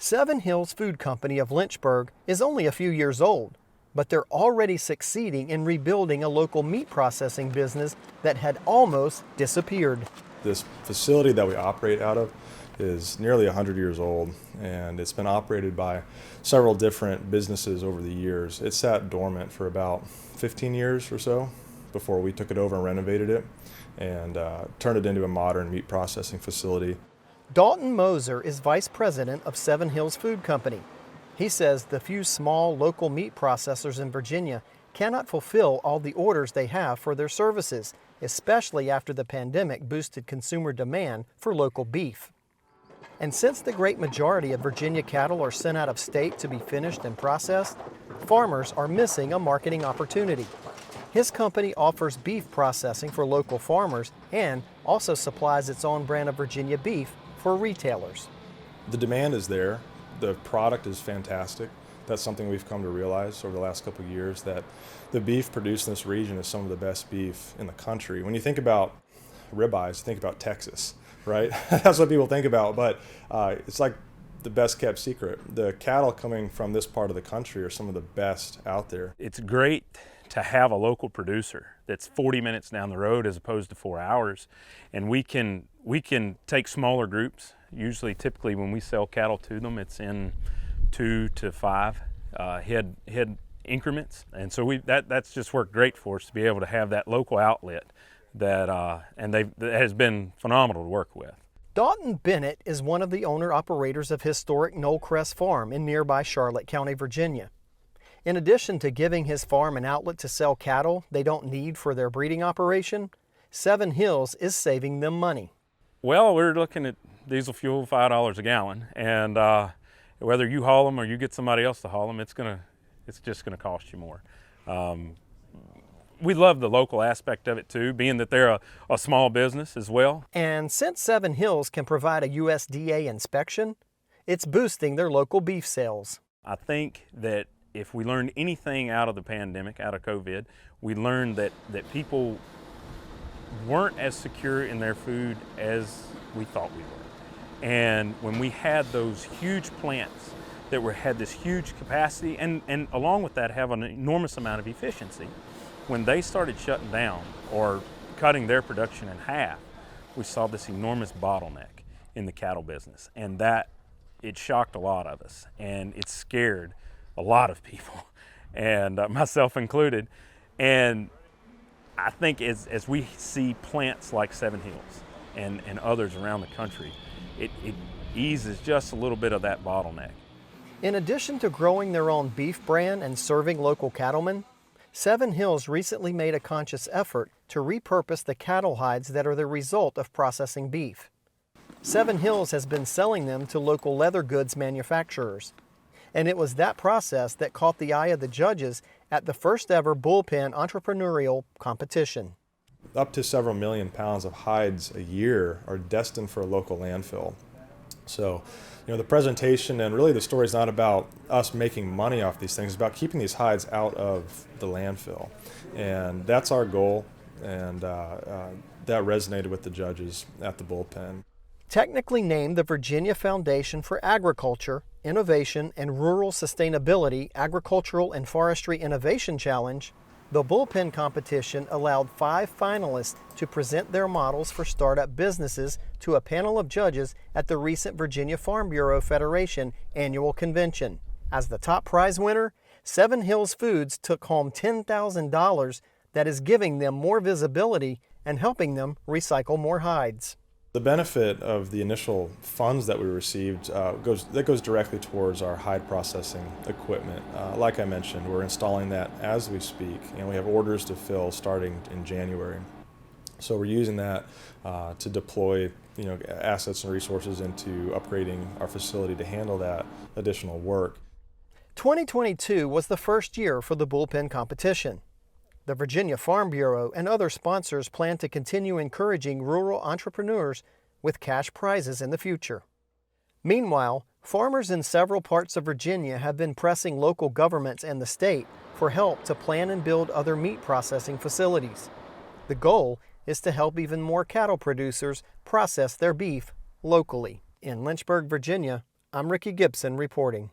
Seven Hills Food Company of Lynchburg is only a few years old, but they're already succeeding in rebuilding a local meat processing business that had almost disappeared. This facility that we operate out of is nearly 100 years old, and it's been operated by several different businesses over the years. It sat dormant for about 15 years or so before we took it over and renovated it and turned it into a modern meat processing facility. Dalton Moser is vice president of Seven Hills Food Company. He says the few small local meat processors in Virginia cannot fulfill all the orders they have for their services, especially after the pandemic boosted consumer demand for local beef. And since the great majority of Virginia cattle are sent out of state to be finished and processed, farmers are missing a marketing opportunity. His company offers beef processing for local farmers and also supplies its own brand of Virginia beef for retailers. The demand is there. The product is fantastic. That's something we've come to realize over the last couple of years, that the beef produced in this region is some of the best beef in the country. When you think about ribeyes, you think about Texas, right? That's what people think about, but it's like the best kept secret. The cattle coming from this part of the country are some of the best out there. It's great to have a local producer that's 40 minutes down the road as opposed to 4 hours, and we can take smaller groups. Typically when we sell cattle to them, it's in 2 to 5 head increments, and so that's just worked great for us to be able to have that local outlet that has been phenomenal to work with. Dalton Bennett is one of the owner-operators of historic Knollcrest Farm in nearby Charlotte County, Virginia. In addition to giving his farm an outlet to sell cattle they don't need for their breeding operation, Seven Hills is saving them money. Well, we're looking at diesel fuel, $5 a gallon, and whether you haul them or you get somebody else to haul them, it's just gonna cost you more. We love the local aspect of it too, being that they're a small business as well. And since Seven Hills can provide a USDA inspection, it's boosting their local beef sales. I think that if we learned anything out of the pandemic, out of COVID, we learned that people weren't as secure in their food as we thought we were. And when we had those huge plants that had this huge capacity and along with that have an enormous amount of efficiency, when they started shutting down or cutting their production in half, we saw this enormous bottleneck in the cattle business, and that it shocked a lot of us, and it scared a lot of people, and myself included. And I think as we see plants like Seven Hills and others around the country, it eases just a little bit of that bottleneck. In addition to growing their own beef brand and serving local cattlemen, Seven Hills recently made a conscious effort to repurpose the cattle hides that are the result of processing beef. Seven Hills has been selling them to local leather goods manufacturers. And it was that process that caught the eye of the judges at the first ever bullpen entrepreneurial competition. Up to several million pounds of hides a year are destined for a local landfill. So, the presentation and really the story is not about us making money off these things, it's about keeping these hides out of the landfill. And that's our goal, and that resonated with the judges at the bullpen. Technically named the Virginia Foundation for Agriculture, Innovation, and Rural Sustainability Agricultural and Forestry Innovation Challenge, the bullpen competition allowed 5 finalists to present their models for startup businesses to a panel of judges at the recent Virginia Farm Bureau Federation annual convention. As the top prize winner, Seven Hills Foods took home $10,000 that is giving them more visibility and helping them recycle more hides. The benefit of the initial funds that we received goes directly towards our hide processing equipment. Like I mentioned, we're installing that as we speak, and we have orders to fill starting in January. So we're using that to deploy assets and resources into upgrading our facility to handle that additional work. 2022 was the first year for the bullpen competition. The Virginia Farm Bureau and other sponsors plan to continue encouraging rural entrepreneurs with cash prizes in the future. Meanwhile, farmers in several parts of Virginia have been pressing local governments and the state for help to plan and build other meat processing facilities. The goal is to help even more cattle producers process their beef locally. In Lynchburg, Virginia, I'm Ricky Gibson reporting.